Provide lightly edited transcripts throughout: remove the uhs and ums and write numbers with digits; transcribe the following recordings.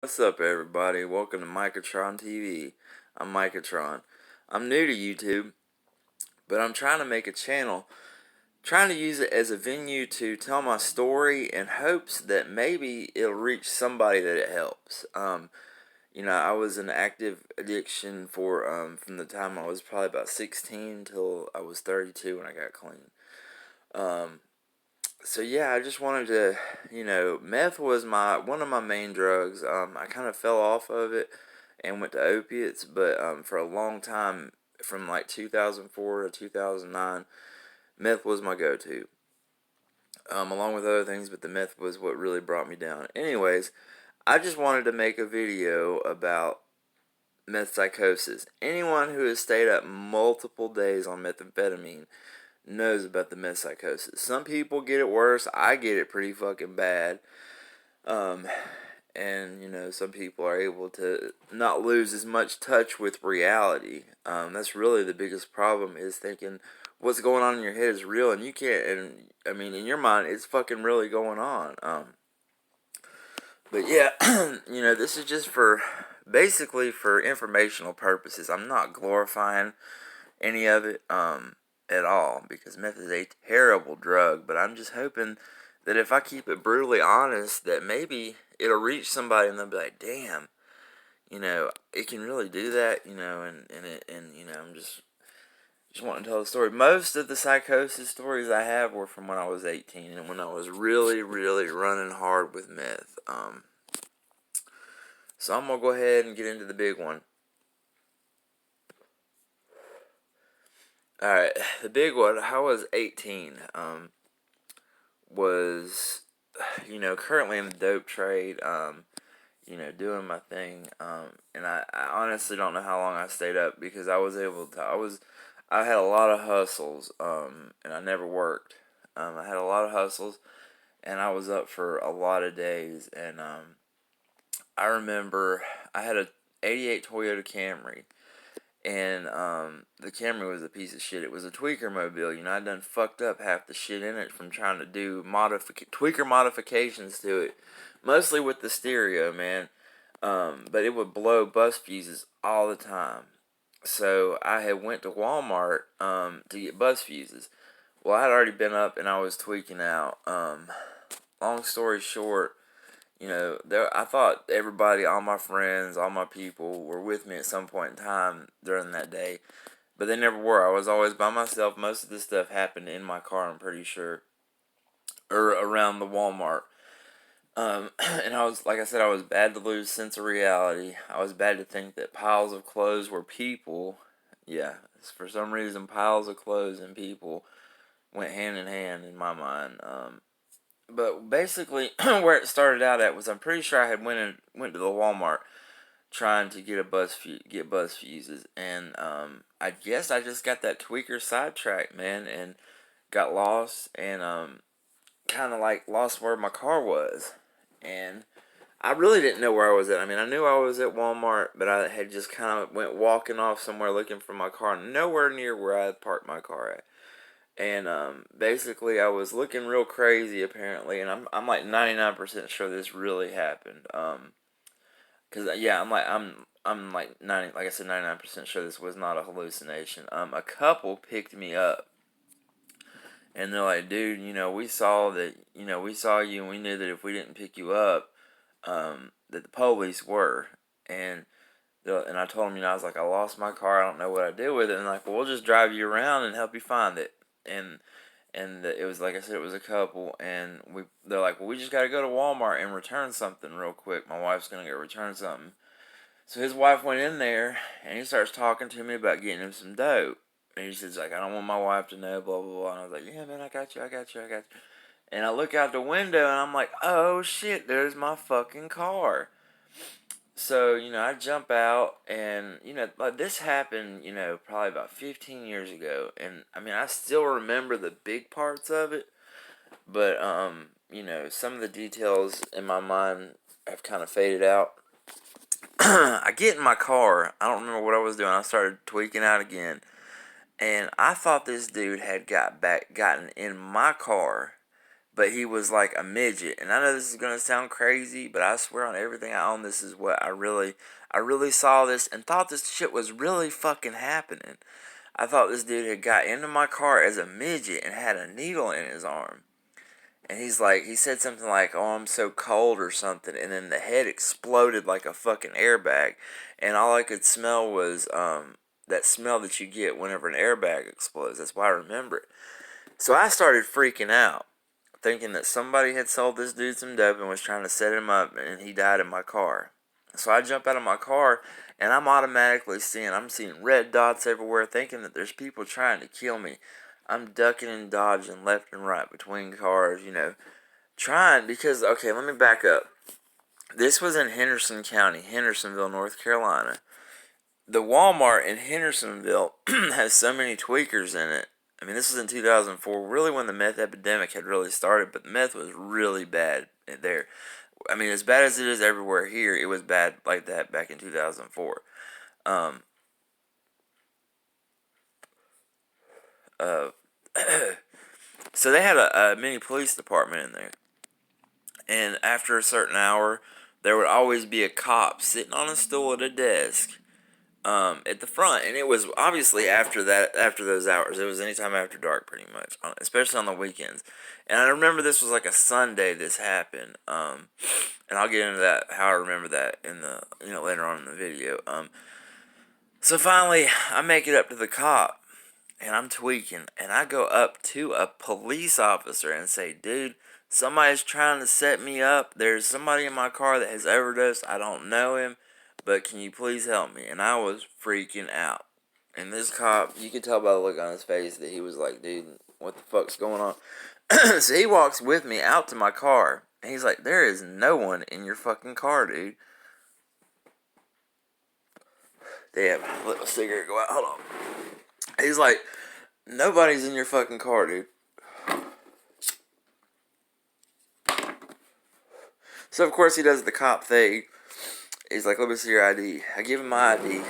What's up, everybody? Welcome to Micahtrontv. I'm Micahtront. I'm new to YouTube, but I'm trying to make a channel, trying to use it as a venue to tell my story in hopes that maybe it'll reach somebody that it helps. I was in active addiction for from the time I was probably about 16 till I was 32 when I got clean. So yeah, I just wanted to, meth was one of my main drugs. I kind of fell off of it and went to opiates, but for a long time, from like 2004 to 2009, meth was my go-to, along with other things, but the meth was what really brought me down. Anyways, I just wanted to make a video about meth psychosis. Anyone who has stayed up multiple days on methamphetamine knows about the meth psychosis. Some people get it worse. I get it pretty fucking bad. Um, and some people are able to not lose as much touch with reality. That's really the biggest problem, is thinking what's going on in your head is real, and you can't. And I mean, in your mind, it's fucking really going on. But yeah, this is just basically for informational purposes. I'm not glorifying any of it at all, because meth is a terrible drug. But I'm just hoping that if I keep it brutally honest, that maybe it'll reach somebody and they'll be like, damn, it can really do that, I'm just wanting to tell the story. Most of the psychosis stories I have were from when I was 18 and when I was really, really running hard with meth. So I'm gonna go ahead and get into the big one. Alright, the big one, I was 18, was, currently in the dope trade, doing my thing, and I honestly don't know how long I stayed up, because I had a lot of hustles, and I never worked. I had a lot of hustles, and I was up for a lot of days, and, I remember I had a 88 Toyota Camry, and the Camry was a piece of shit. It was a tweaker mobile. I done fucked up half the shit in it from trying to do tweaker modifications to it, mostly with the stereo, man. But it would blow bus fuses all the time. So I had went to Walmart to get bus fuses. Well, I had already been up and I was tweaking out. Long story short, I thought everybody, all my friends, all my people were with me at some point in time during that day, but they never were. I was always by myself. Most of this stuff happened in my car, I'm pretty sure, or around the Walmart. And I was, like I said, I was bad to lose sense of reality. I was bad to think that piles of clothes were people. Yeah, for some reason, piles of clothes and people went hand in hand in my mind. But basically, where it started out at was, I'm pretty sure I had went to the Walmart trying to get get bus fuses, and I guess I just got that tweaker sidetracked, man, and got lost, and kind of like lost where my car was, and I really didn't know where I was at. I mean, I knew I was at Walmart, but I had just kind of went walking off somewhere looking for my car, nowhere near where I had parked my car at. And basically, I was looking real crazy apparently, and I'm like 99% sure this really happened. Cause yeah, I'm like 90, like I said, 99% sure this was not a hallucination. A couple picked me up, and they're like, dude, we saw that, we saw you, and we knew that if we didn't pick you up, that the police were, and I told them, I was like, I lost my car, I don't know what I did with it, and like, well, we'll just drive you around and help you find it, and it was, like I said, it was a couple, and they're like, well, we just got to go to Walmart and return something real quick. My wife's gonna go return something. So his wife went in there, and he starts talking to me about getting him some dope. And he says, like, I don't want my wife to know, blah, blah, blah. And I was like, yeah, man, I got you. And I look out the window, and I'm like, oh, shit, there's my fucking car. So, I jump out, and, like, this happened, probably about 15 years ago. And, I mean, I still remember the big parts of it. But, some of the details in my mind have kind of faded out. I get in my car. I don't remember what I was doing. I started tweaking out again. And I thought this dude had gotten in my car but he was like a midget. And I know this is gonna sound crazy, but I swear on everything I own, this is what I really saw this and thought this shit was really fucking happening. I thought this dude had got into my car as a midget and had a needle in his arm. And he said something like, "Oh, I'm so cold" or something, and then the head exploded like a fucking airbag, and all I could smell was that smell that you get whenever an airbag explodes. That's why I remember it. So I started freaking out, thinking that somebody had sold this dude some dope and was trying to set him up, and he died in my car. So I jump out of my car, and I'm seeing red dots everywhere, thinking that there's people trying to kill me. I'm ducking and dodging left and right between cars, trying, because, okay, let me back up. This was in Henderson County, Hendersonville, North Carolina. The Walmart in Hendersonville has so many tweakers in it. I mean, this was in 2004, really when the meth epidemic had really started, but the meth was really bad there. I mean, as bad as it is everywhere here, it was bad like that back in 2004. Um, uh, so they had a mini police department in there. And after a certain hour, there would always be a cop sitting on a stool at a desk at the front. And it was obviously after those hours. It was anytime after dark, pretty much, especially on the weekends. And I remember this was like a Sunday this happened. And I'll get into that, how I remember that in the, later on in the video. So finally, I make it up to the cop, and I'm tweaking, and I go up to a police officer and say, "Dude, somebody's trying to set me up. There's somebody in my car that has overdosed. I don't know him, but can you please help me?" And I was freaking out. And this cop, you could tell by the look on his face that he was like, "Dude, what the fuck's going on?" So he walks with me out to my car, and he's like, "There is no one in your fucking car, dude." Damn, let my cigarette go out. Hold on. He's like, "Nobody's in your fucking car, dude." So, of course, he does the cop thing. He's like, "Let me see your ID." I give him my ID.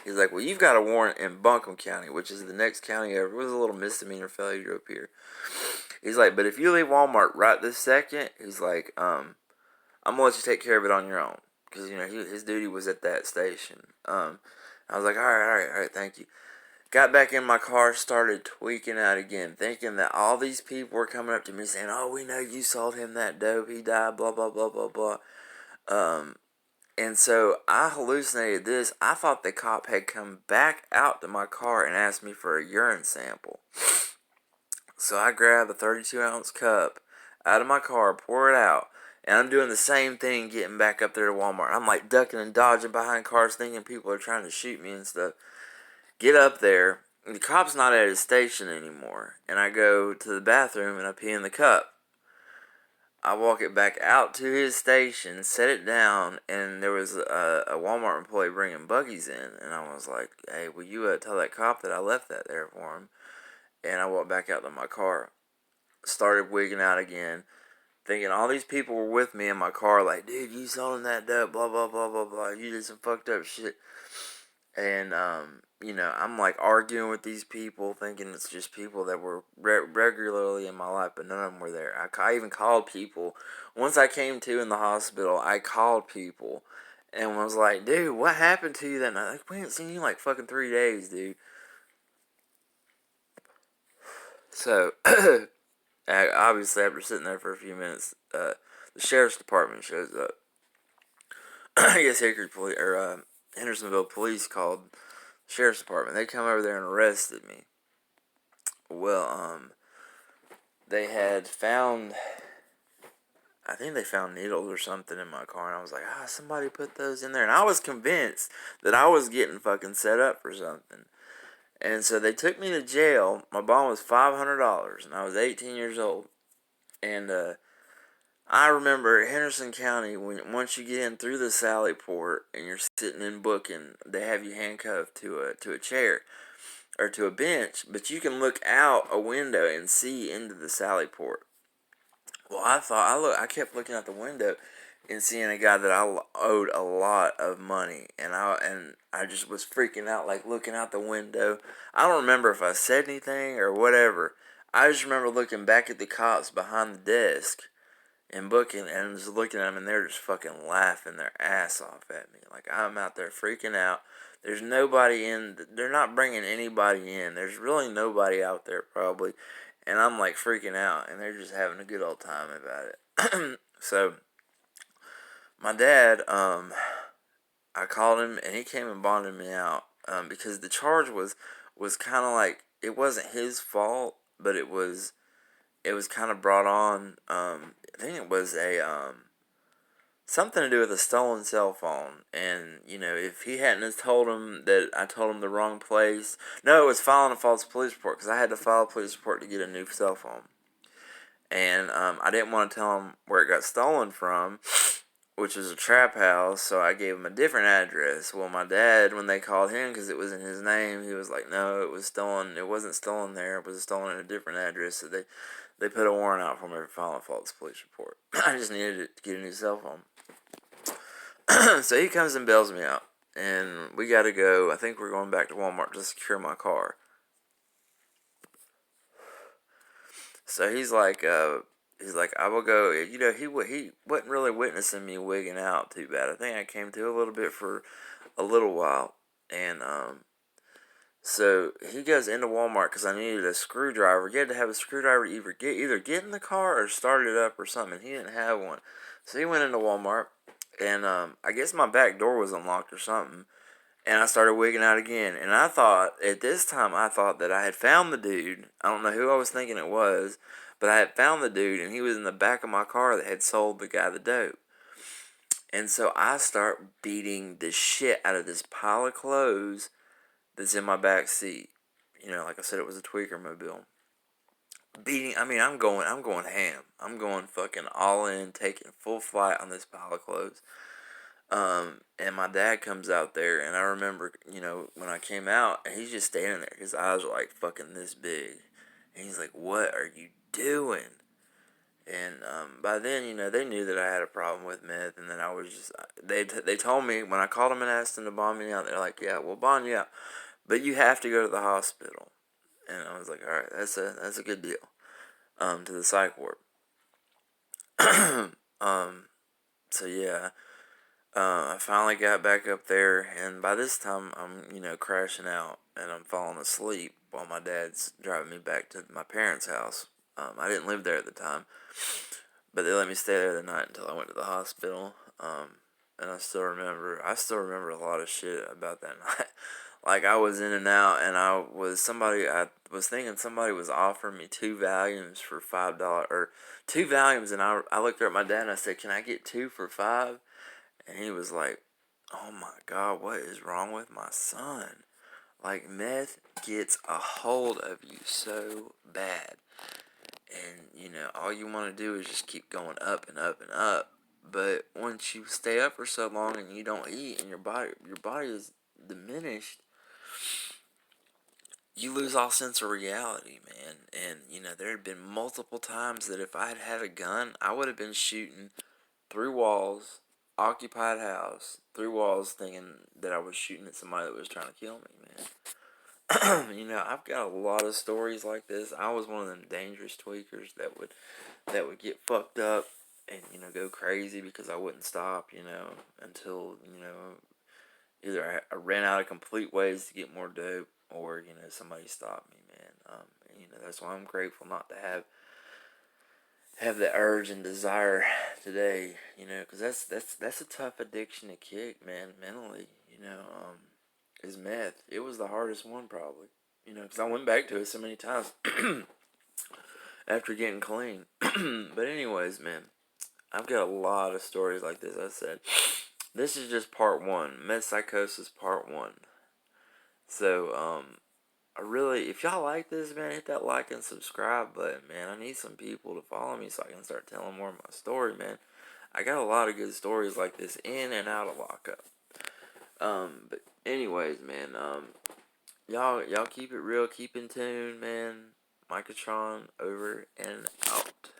He's like, "Well, you've got a warrant in Buncombe County, which is the next county over. It was a little misdemeanor failure up here." He's like, "But if you leave Walmart right this second," he's like, "I'm going to let you take care of it on your own." Because, his duty was at that station. I was like, all right, thank you. Got back in my car, started tweaking out again, thinking that all these people were coming up to me saying, "Oh, we know you sold him that dope. He died, blah, blah, blah, blah, blah." And so I hallucinated this. I thought the cop had come back out to my car and asked me for a urine sample. So I grabbed a 32-ounce cup out of my car, pour it out, and I'm doing the same thing getting back up there to Walmart. I'm like ducking and dodging behind cars thinking people are trying to shoot me and stuff. Get up there, the cop's not at his station anymore, and I go to the bathroom and I pee in the cup. I walk it back out to his station, set it down, and there was a Walmart employee bringing buggies in, and I was like, "Hey, will you tell that cop that I left that there for him?" And I walked back out to my car, started wigging out again, thinking all these people were with me in my car, like, "Dude, you sold him that dope, blah, blah, blah, blah, blah, you did some fucked up shit." And, I'm like arguing with these people, thinking it's just people that were regularly in my life, but none of them were there. I even called people. Once I came to in the hospital, I called people and was like, "Dude, what happened to you that night? Like, we ain't seen you in like fucking 3 days, dude." So, obviously, after sitting there for a few minutes, the sheriff's department shows up. I guess Hickory Police, or Hendersonville Police called sheriff's department. They come over there and arrested me. Well, they had found, I think they found needles or something in my car, and I was like, somebody put those in there. And I was convinced that I was getting fucking set up for something. And so they took me to jail. My bond was $500, and I was 18 years old. And I remember Henderson County, once you get in through the Sally Port and you're sitting in booking, they have you handcuffed to a chair or to a bench, but you can look out a window and see into the Sally Port. Well, I kept looking out the window and seeing a guy that I owed a lot of money, and I just was freaking out, like looking out the window. I don't remember if I said anything or whatever. I just remember looking back at the cops behind the desk and booking and just looking at them, and they're just fucking laughing their ass off at me. Like, I'm out there freaking out. There's nobody in. They're not bringing anybody in. There's really nobody out there probably. And I'm like freaking out, and they're just having a good old time about it. So, my dad, I called him, and he came and bonded me out, because the charge was kind of like, it wasn't his fault, but it was kind of brought on. I think it was something to do with a stolen cell phone, and if he hadn't have told him that I told him the wrong place. No, it was filing a false police report, because I had to file a police report to get a new cell phone, and I didn't want to tell him where it got stolen from, which was a trap house, so I gave him a different address. Well, my dad, when they called him, because it was in his name, he was like, no, it was stolen. It wasn't stolen there. It was stolen at a different address. So they put a warrant out for me for filing a false police report. I just needed to get a new cell phone. So he comes and bails me out, and we got to go. I think we're going back to Walmart to secure my car. So he's like, I will go. He wasn't really witnessing me wigging out too bad. I think I came to a little bit for a little while, and so he goes into Walmart because I needed a screwdriver. You had to have a screwdriver to either get in the car or start it up or something. He didn't have one, so he went into Walmart, and I guess my back door was unlocked or something. And I started wigging out again. And at this time, I thought that I had found the dude. I don't know who I was thinking it was, but I had found the dude, and he was in the back of my car that had sold the guy the dope. And so I start beating the shit out of this pile of clothes that's in my back seat. Like I said, it was a tweaker mobile. I'm going ham. I'm going fucking all in, taking full flight on this pile of clothes. And my dad comes out there, and I remember, when I came out, and he's just standing there. His eyes are like fucking this big. And he's like, what are you doing? And by then, they knew that I had a problem with meth, and then I was just, they told me, when I called them and asked them to bond me out, they're like, yeah, we'll bond you out, but you have to go to the hospital. And I was like, all right, that's a good deal, to the psych ward. So yeah. I finally got back up there, and by this time, I'm, crashing out, and I'm falling asleep while my dad's driving me back to my parents' house. I didn't live there at the time, but they let me stay there the night until I went to the hospital. And I still remember a lot of shit about that night. Like, I was in and out, and I was thinking somebody was offering me 2 Valiums for $5, or 2 Valiums, and I looked at my dad, and I said, can I get 2 for $5? And he was like, oh my God, what is wrong with my son? Like, meth gets a hold of you so bad. And, all you want to do is just keep going up and up and up. But once you stay up for so long and you don't eat, and your body is diminished, you lose all sense of reality, man. And, there had been multiple times that if I had had a gun, I would have been shooting through walls, occupied house, through walls, thinking that I was shooting at somebody that was trying to kill me, man. I've got a lot of stories like this. I was one of them dangerous tweakers that would get fucked up and, go crazy because I wouldn't stop, until, either I ran out of complete ways to get more dope, or, somebody stopped me, man. That's why I'm grateful not to have the urge and desire today, because that's a tough addiction to kick, man, mentally, is meth. It was the hardest one, probably, because I went back to it so many times after getting clean. But anyways, man, I've got a lot of stories like this. I said, this is just part 1, methpsychosis part 1. So, if y'all like this, man, hit that like and subscribe button, man. I need some people to follow me so I can start telling more of my story, man. I got a lot of good stories like this in and out of lockup. But anyways, man, y'all keep it real, keep in tune, man. Micahtrontv over and out.